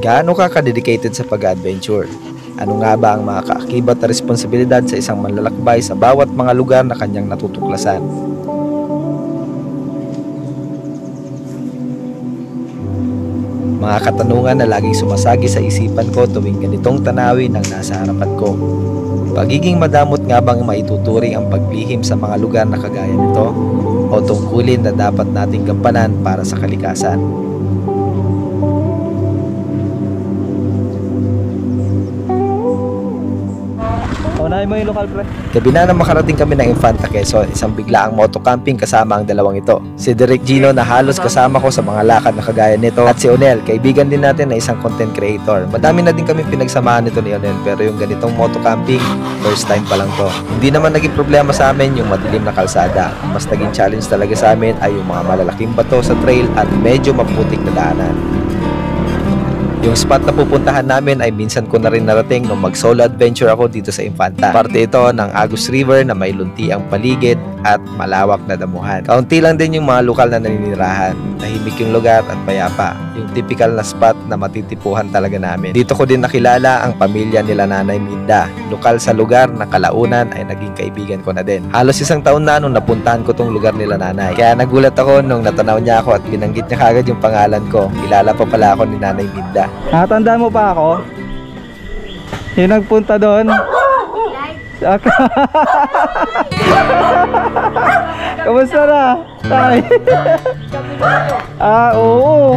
Gaano ka ka-dedicated sa pag-adventure? Ano nga ba ang mga kaakibat na responsibilidad sa isang manlalakbay sa bawat mga lugar na kanyang natutuklasan? Mga katanungan na laging sumasagi sa isipan ko tuwing ganitong tanawin ang nasa harapan ko. Pagiging madamot nga bang maituturing ang paglihim sa mga lugar na kagaya nito? O tungkulin na dapat nating gampanan para sa kalikasan? Unahin mo yung local, pre. Gabi na nang makarating kami ng Infanta Quezon, isang biglaang motocamping kasama ang dalawang ito. Si Derek Gino na halos kasama ko sa mga lakad na kagaya nito, at si Onel, kaibigan din natin na isang content creator. Madami na din kami pinagsamahan nito ni Onel, pero yung ganitong motocamping, first time pa lang to. Hindi naman naging problema sa amin yung madilim na kalsada. Mas naging challenge talaga sa amin ay yung mga malalaking bato sa trail at medyo maputik na daanan. Yung spot na pupuntahan namin ay minsan ko na rin narating nung mag-solo adventure ako dito sa Infanta. Parte ito ng Agus River na may lunti ang paligid at malawak na damuhan. Kaunti lang din yung mga lokal na naninirahan. Tahimik yung lugar at payapa. Yung typical na spot na matitipuhan talaga namin. Dito ko din nakilala ang pamilya nila Nanay Minda. Lokal sa lugar na kalaunan ay naging kaibigan ko na din. Halos isang taon na nung napuntahan ko tong lugar nila Nanay. Kaya nagulat ako nung natanaw niya ako at binanggit niya kagad yung pangalan ko. Kilala pa pala ako ni Nanay Minda. Tandaan mo pa ako? Yung nagpunta doon? Kamusta na? Tay? Oo.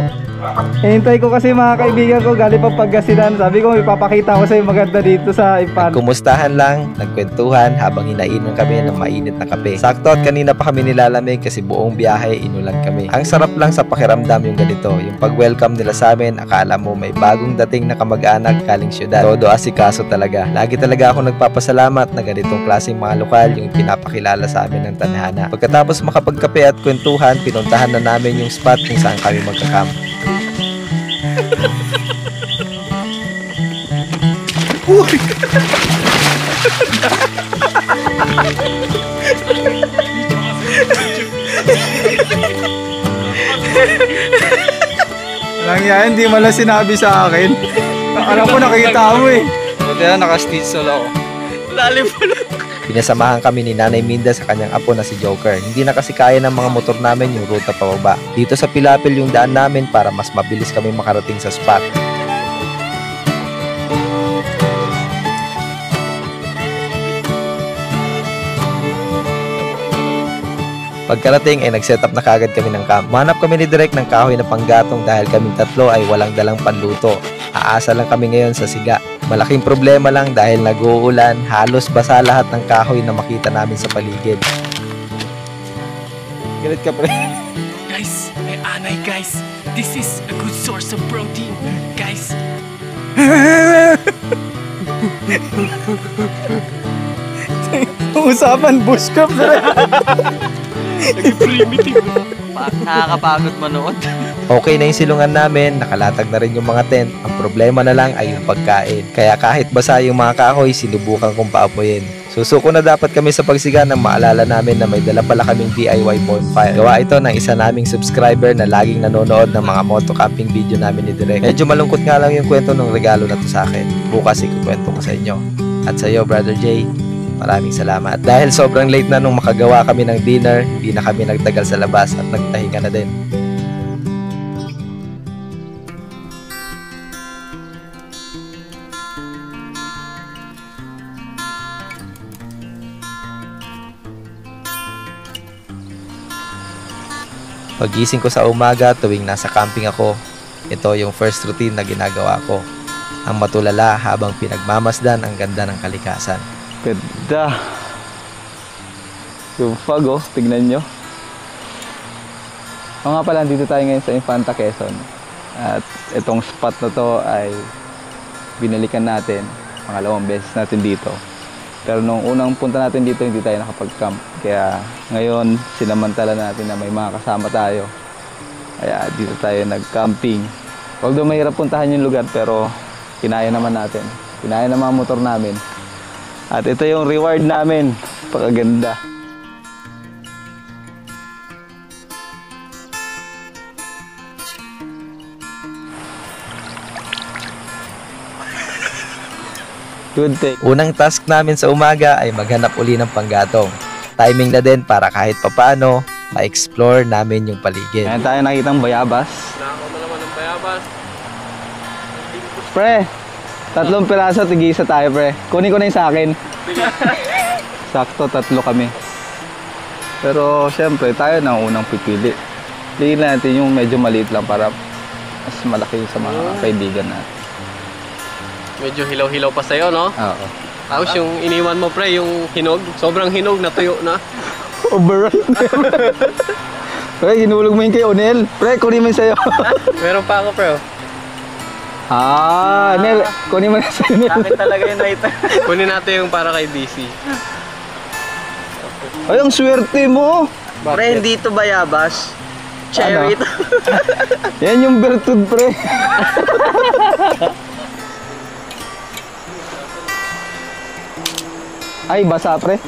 Hintay ko kasi mga kaibigan ko galing pa Pangasinan. Sabi ko ipapakita ko sa yung maganda dito sa Infanta. Kumustahan lang, nagkwentuhan habang hinainan kami ng mainit na kape. Sakto at kanina pa kami nilalamig kasi buong biyahe inulan kami. Ang sarap lang sa pakiramdam yung ganito. Yung pag-welcome nila sa amin, akala mo may bagong dating na kamag-anak galing syudad. Todo asikaso talaga. Lagi talaga ako nagpapasalamat na ganitong klaseng mga lokal yung pinapakilala sa amin ng tanhana. Pagkatapos makapagkape at kwentuhan, pinuntahan na namin yung spot kung saan kami magkakamp. Lang yan, hindi mo lang sinabi sa akin. Alam ko nakikita mo eh. Buti na naka-stitch solo ako. Lalim mo lang. Pinasamahan kami ni Nanay Minda sa kanyang apo na si Joker. Hindi na kasi kaya ng mga motor namin yung ruta pababa. Dito sa Pilapil yung daan namin para mas mabilis kami makarating sa spot. Pagkarating ay nag-set up na kagad kami ng camp. Manap kami ni Direk ng kahoy na panggatong dahil kaming tatlo ay walang dalang panluto. Aasa lang kami ngayon sa siga. Malaking problema lang dahil nag-uulan, halos basa lahat ng kahoy na makita namin sa paligid. Galit ka pre. Guys, may anay guys. This is a good source of protein. Guys. Usapan bushcraft pre. Primitive. Nakakapagod manood. Okay na yung silungan namin, nakalatag na rin yung mga tent. Ang problema na lang ay yung pagkain. Kaya kahit basa yung mga kahoy, sinubukan kong paapoyin. Susuko na dapat kami sa pagsiga nang maalala namin na may dala pala kaming DIY bonfire. Gawa ito ng isa naming subscriber na laging nanonood ng mga moto-camping video namin ni Direk. Medyo malungkot nga lang yung kwento ng regalo na to sa akin. Bukas ikukwento ko sa inyo. At sa iyo, Brother Jay, maraming salamat. Dahil sobrang late na nung makagawa kami ng dinner, hindi na kami nagtagal sa labas at nagtahinga na din. Pagising ko sa umaga tuwing nasa camping ako, ito yung first routine na ginagawa ko. Ang matulala habang pinagmamasdan ang ganda ng kalikasan. Ganda. Yung fog oh, tignan nyo. O nga pala, dito tayo ngayon sa Infanta Quezon. At itong spot na to ay binalikan natin. Pangalawang beses natin dito. Pero nung unang punta natin dito, hindi tayo nakapag-camp. Kaya ngayon, sinamantala natin na may mga kasama tayo. Kaya dito tayo nag-camping. Although mahirap puntahan yung lugar, pero kinaya naman natin. Kinaya ng mga motor namin. At ito yung reward namin. Pagkaganda. Good take. Unang task namin sa umaga ay maghanap uli ng panggatong. Timing na din para kahit papaano, ma-explore namin yung paligid. Ayan tayo nakitang bayabas. Nako mo naman ng bayabas. Pre, 3 piraso, tig-isa tayo pre. Kunin ko na yung sa akin. Sakto, 3 kami. Pero syempre, tayo na ang unang pipili. Piliin natin yung medyo maliit lang para mas malaki sa mga kaibigan natin. Medyo hilaw-hilaw pa sa'yo, no? Oo. Tapos yung iniwan mo, pre, yung hinog. Sobrang hinog, natuyo na. Override. Pre, hinulog mo yung kay Onel. Pre, kunin mo yung sa'yo. Meron pa ako, pre. Nel, kunin mo na sa'yo, Nel. Akin talaga yung night. Kunin natin yung para kay BC. Ay, ang swerte mo. Pre, hindi ito bayabas. Cherry ito. Yan yung bertud, pre. Ay, basa, pre.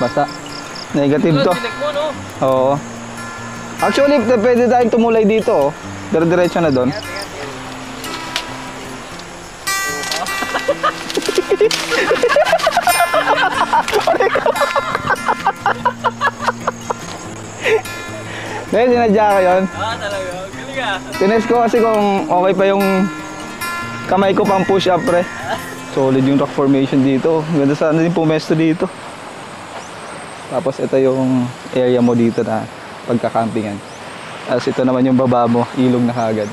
Basa. Negative to. Tinik mo, no? Oo. Actually, pwede tayong tumulay dito, oh. Dire-diretso na doon. Dahil sinadya ka yun. Talaga. Galing ah. Tinest ko kasi kung okay pa yung kamay ko pang push up, pre. Solid yung rock formation dito. Ganda sana din pumesto dito. Tapos ito yung area mo dito na pagkakampingan. Tapos ito naman yung baba mo, ilog na kagad.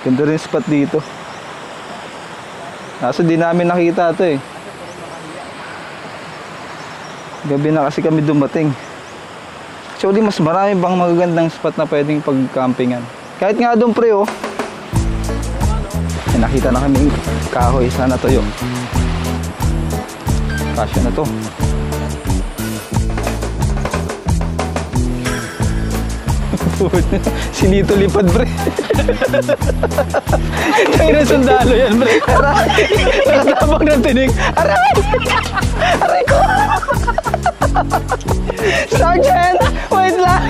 Ganda rin spot dito. Kaso di namin nakita ito eh. Gabi na kasi kami dumating. Actually, mas marami bang magagandang spot na pwedeng pagkampingan. Kahit nga doon, pre, oh. May nakita na kami kahoy. Sana to yung kasya na to. Sinito lipad, pre. Tayo na sundalo yan, pre. Nakatabang ng tinig. Aray! Aray ko! Sergeant! Wait lang!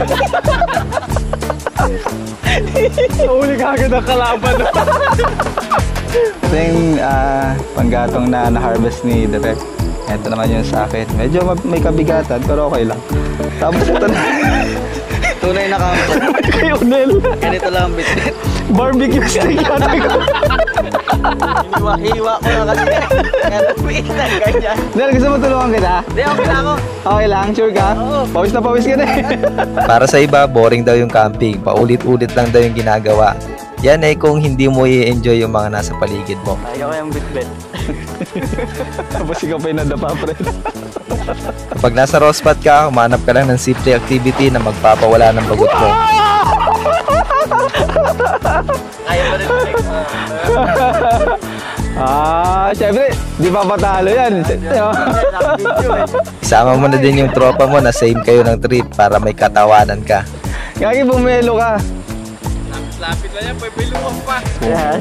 Uli ka agad ang kalaban. Ito yung panggatong na na-harvest ni Direk. Ito naman yung sa akin. Medyo may kabigatan pero okay lang. Tapos ito na. Tunay na kampo. Kay Onel. Ganito lang ang bitbit. Barbecue steak yata ko. Hiwa ko na kasi. Kaya tumiit na ganyan. Nel, gusto mo tulungan kita? Hindi, okay na ako. Okay lang, sure ka? Oo. Pawis na pawis ka na eh. Para sa iba, boring daw yung camping. Paulit-ulit lang daw yung ginagawa. Yan ay kung hindi mo i-enjoy yung mga nasa paligid mo. Ayaw ko yung bitbit. Tapos ikaw pa yung nadapa, pre. Kapag nasa raw spot ka, humanap ka lang ng simple activity na magpapawala ng bagot mo. Ayaw mo rin. Syempre, di pa patalo yan. Isama mo na din yung tropa mo na same kayo ng trip para may katawanan ka. Kaya bumelo ka. Lapit lang yan, pwede pa. Yan.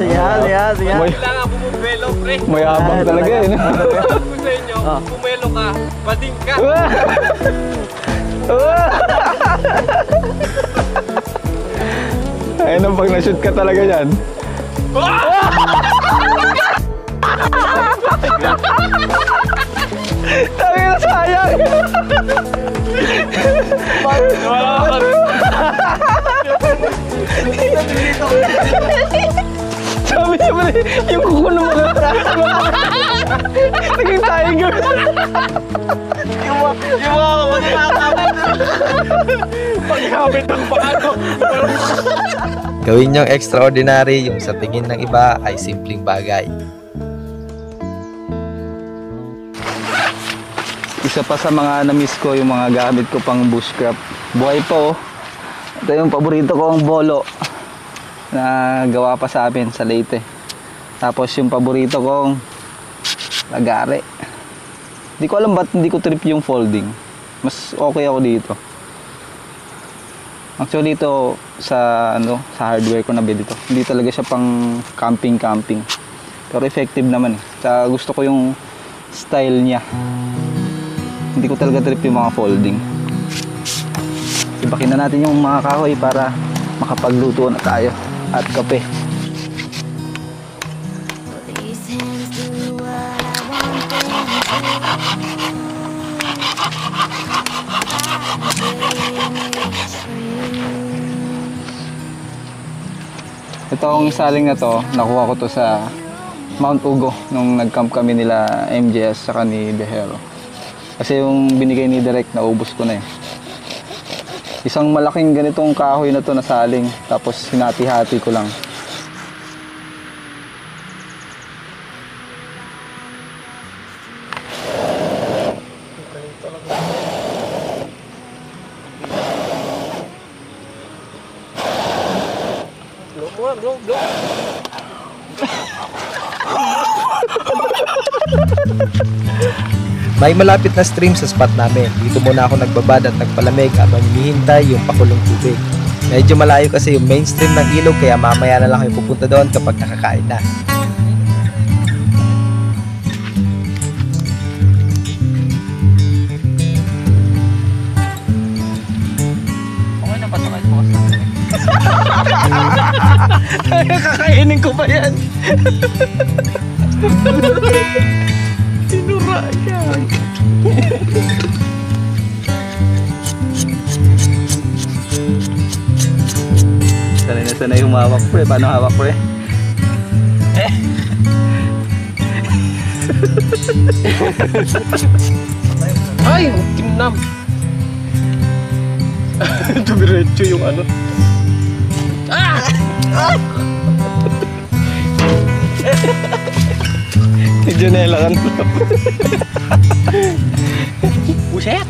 Kailangan bumubelo, pre. Mayabang talaga eh. No? Kung sa inyo, bumelo ka, bading ka. Ayun ang pag na-shoot ka talaga yan. Tabi na sayang! Wala ka rin. Sabi niya pala, yung kuko ng mga naging tiger. Yung mga nakakabit. Pagkabit ng paano. Gawin niyong extraordinary yung sa tingin ng iba ay simpleng bagay. Isa pa sa mga na-miss ko yung mga gamit ko pang bushcraft. Buhay pa oh. Ito yung paborito ko ang bolo na gawa pa sa amin sa Leyte. Tapos yung paborito kong lagare. Hindi ko alam ba't hindi ko trip yung folding. Mas okay ako dito. Actually ito sa hardware ko nabili to. Hindi talaga siya pang camping. Pero effective naman eh. Sa gusto ko yung style niya. Hindi ko talaga trip yung mga folding. Ibakin na natin yung mga kahoy para makapagluto na tayo at kape. These hands do what I want Itong saling na to, nakuha ko to sa Mount Ugo nung nag-camp kami nila MJS saka ni Behero. Kasi yung binigay ni Direk, naubos ko na eh. Isang malaking ganitong kahoy na to na saling, tapos hinati-hati ko lang. May malapit na stream sa spot namin. Dito muna ako nagbabad at nagpalamig habang hinihintay yung pakulong tubig. Medyo malayo kasi yung mainstream ng ilog kaya mamaya na lang kayo pupunta doon kapag nakakain na. Okay na pasakay mo kasi. Kakainin ko pa yan. Sinura yan. Sanay na sanay humawak pre. Paano hawak pre? Ay, tinam. Dumiretso yung ano. Janela kan. Buset!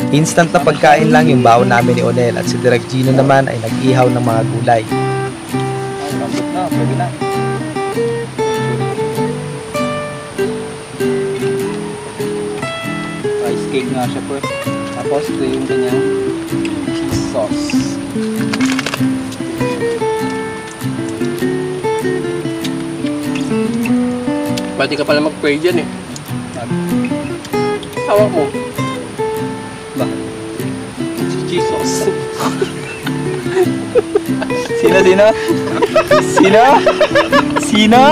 Instant na pagkain lang yung baon namin ni Onel at si Direk Gino naman ay nag-ihaw ng mga gulay. Lambot na, pwede na. Rice cake nga siya pre. Tapos ito yung kanyang cheese sauce. Pwede ka pala mag-pray dyan eh. Hawak mo. Bakit? Si Jesus. Sino? Sino? Sino?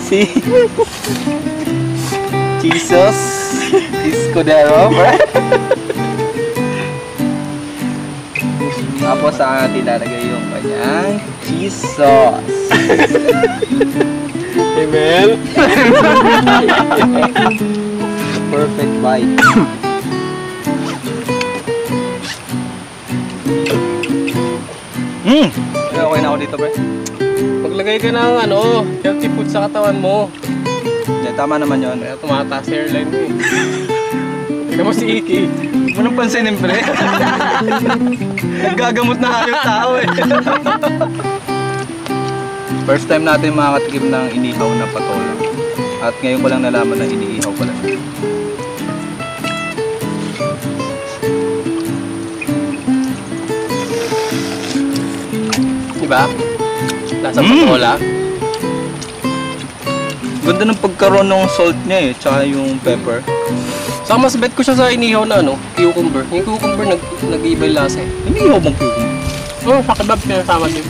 Si Jesus Escudero, bro. Tapos sa atin ilalagay yung kanyang cheese sauce. Amen. Perfect bite. Okay na ako dito, pre. Maglagay ka ng ano, healthy food sa katawan mo. Yeah, tama naman yun. Kaya tumataas sa airline mo eh. Tignan mo si Iki. Huwag mo nang pansinin, pre. Naggagamot na hayop tao eh. First time natin makakatikim ng inihaw na patola. At ngayon ko lang nalaman na iniihaw pala siya. Diba? Nasa patola. Ganda ng pagkaroon ng salt niya eh, tsaka yung pepper. Saka mas bet ko siya sa inihaw na ano, cucumber. Yung cucumber nag-iiba yung lasa eh. Inihaw bang cucumber? Oo, sa kebab pinasama din.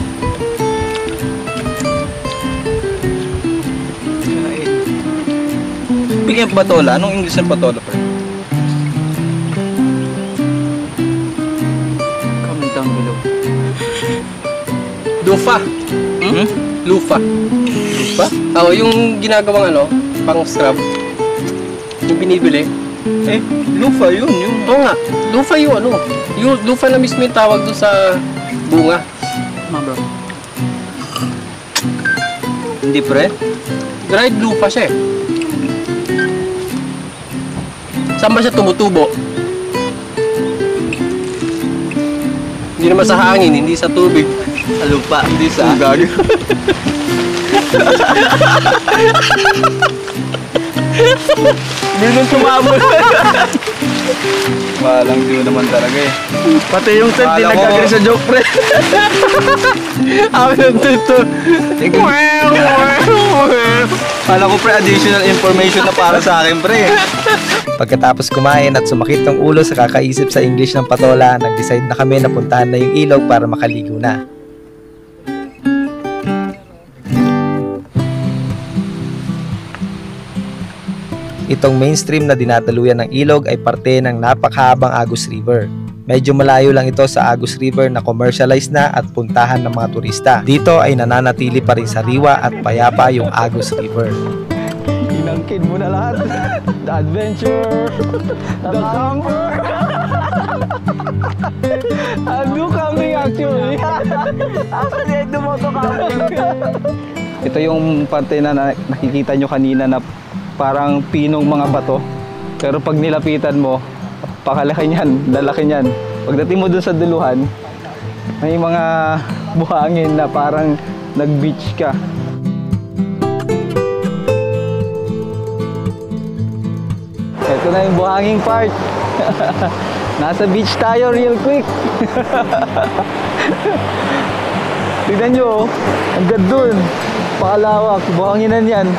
Bigyan patola, anong English ng patola, pre? Comment down below. Lufa. Lufa. Lupa? Oo, yung ginagawang ano, pang scrub. Yung binibili. Eh, lufa yun, yung... Oo nga, lufa yung ano. Yung lufa na mismo yung tawag doon sa bunga. Bro. Hindi, pre? Dried lufa siya eh. Saan ba siya tumutubo? Hindi naman sa hangin, hindi sa tubig. Sa lupa, hindi sa... Gago. Hindi nung tumabol. Walang view naman talaga eh. Pati yung set, di Akala ko- nag-agree sa joke, pre. Ako nandito. Kala ko pre, additional information na para sa akin pre. Pagkatapos kumain at sumakit ng ulo sa kakaisip sa English ng patola, nag-decide na kami na puntahan na yung ilog para makaligo na. Itong mainstream na dinadaluyan ng ilog ay parte ng napakahabang Agus River. Medyo malayo lang ito sa Agus River na commercialized na at puntahan ng mga turista. Dito ay nananatili pa rin sariwa at payapa yung Agus River. Inangkin mo na lahat. The adventure, the camper. Ano camping actually? Kasi dumoto camping. Ito yung parte na nakikita nyo kanina na parang pinong mga bato. Pero pag nilapitan mo, pakalaki niyan, lalaki niyan. Pagdating mo dun sa duluhan, may mga buhangin na parang nag-beach ka. Ito na yung buhanging part. Nasa beach tayo real quick. Tignan nyo, ang ganda dun. Pakalawak, buhanginan yan.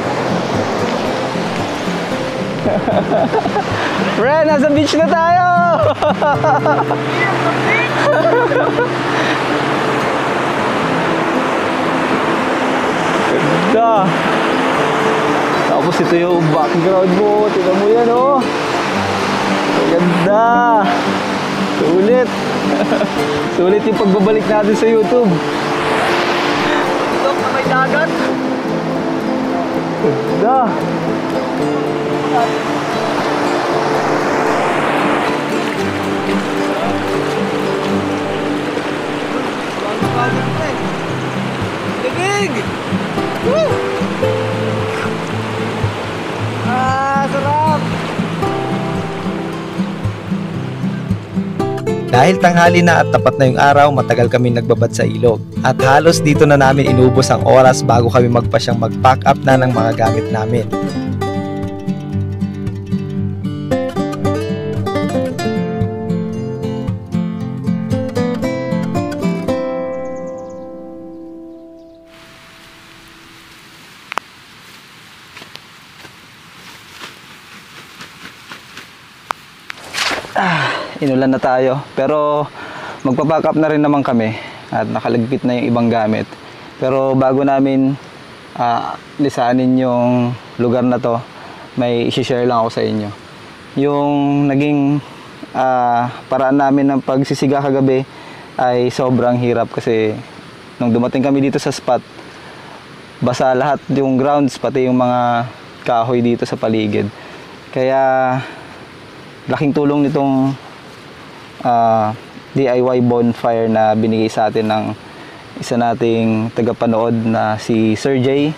Friend, nasa beach na tayo! Ganda! Tapos ito yung background mo. Tignan mo yan, oh! Ganda! Sulit! Sulit yung pagbabalik natin sa YouTube. Ito na may dagat. Ganda! Big! Woo! Sarap! Dahil tanghali na at tapat na yung araw, matagal kami nagbabad sa ilog. At halos dito na namin inubos ang oras bago kami magpasyang mag-pack up na ng mga gamit namin. Inulan na tayo, pero magpa-pack up na rin naman kami at nakalagpit na yung ibang gamit. Pero bago namin lisanin yung lugar na to, may i-share lang ako sa inyo. Yung naging paraan namin ng pagsisiga kagabi ay sobrang hirap kasi nung dumating kami dito sa spot, basa lahat yung grounds, pati yung mga kahoy dito sa paligid. Kaya laking tulong nitong DIY bonfire na binigay sa atin ng isa nating tagapanood na si Sir J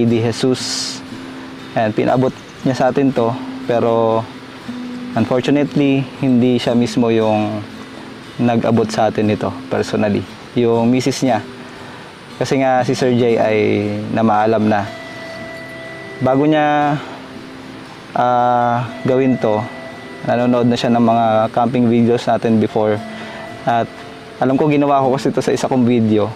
De Jesus. And pinabot niya sa atin to, pero unfortunately hindi siya mismo yung nag-abot sa atin nito personally, yung misis niya, kasi nga si Sir J ay namaalam na. Bago niya gawin to, nanonood na siya ng mga camping videos natin before, at alam ko ginawa ko kasi ito sa isa kong video,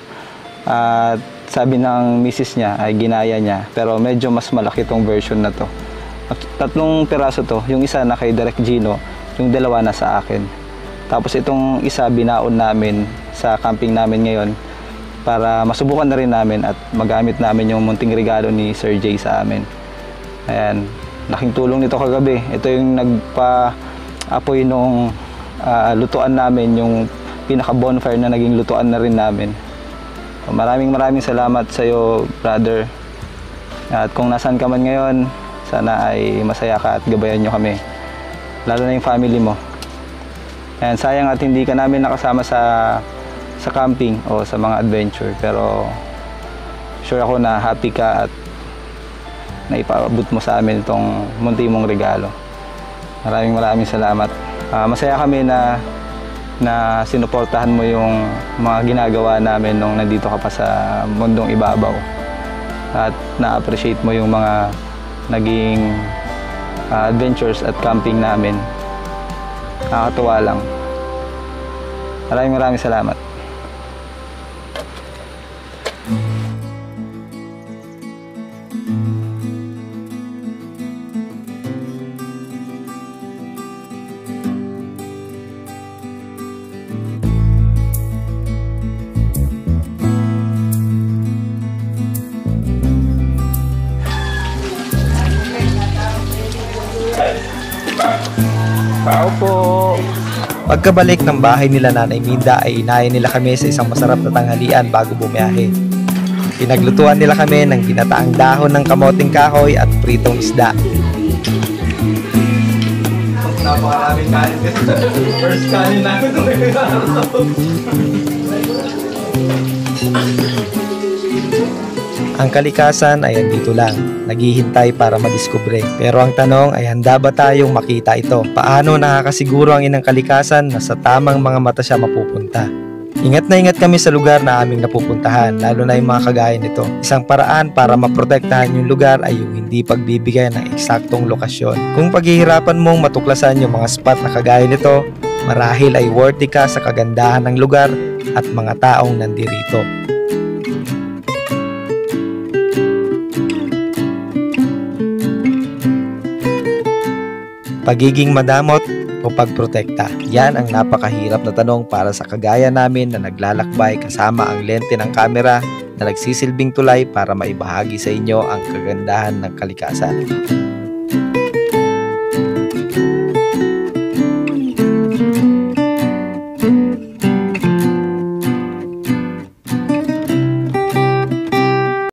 at sabi ng misis niya ay ginaya niya, pero medyo mas malaki tong version na to. Tatlong piraso to, yung isa na kay Direk Gino, yung dalawa na sa akin. Tapos itong isa binaon namin sa camping namin ngayon para masubukan na rin namin at magamit namin yung munting regalo ni Sir J sa amin. Ayan, laking tulong nito kagabi. Ito yung nagpa-apoy nung lutuan namin, yung pinaka-bonfire na naging lutuan na rin namin. Maraming salamat sa iyo, brother. At kung nasaan ka man ngayon, sana ay masaya ka at gabayan nyo kami. Lalo na yung family mo. Ayan, sayang at hindi ka namin nakasama sa camping o sa mga adventure. Pero sure ako na happy ka at na ipaabot mo sa amin itong munti mong regalo. Maraming salamat. Masaya kami na sinuportahan mo yung mga ginagawa namin nung nandito ka pa sa mundong ibabaw. At na-appreciate mo yung mga naging adventures at camping namin. Nakakatuwa lang. Maraming salamat. po. Pagkabalik ng bahay nila Nanay Minda ay inayin nila kami sa isang masarap na tanghalian bago bumiyahe. Pinaglutuan nila kami ng ginataang dahon ng kamoting kahoy at pritong isda. Napakaraming kanin kasi first kanin namin Ang kalikasan ay andito lang, naghihintay para madiskubre. Pero ang tanong ay handa ba tayong makita ito? Paano nakakasiguro ang inang kalikasan na sa tamang mga mata siya mapupunta? Ingat na ingat kami sa lugar na aming napupuntahan, lalo na yung mga kagaya nito. Isang paraan para maprotektahan yung lugar ay yung hindi pagbibigay ng eksaktong lokasyon. Kung paghihirapan mong matuklasan yung mga spot na kagaya nito, marahil ay worthy ka sa kagandahan ng lugar at mga taong nandirito. Pagiging madamot o pagprotekta? Yan ang napakahirap na tanong para sa kagaya namin na naglalakbay kasama ang lente ng kamera na nagsisilbing tulay para maibahagi sa inyo ang kagandahan ng kalikasan.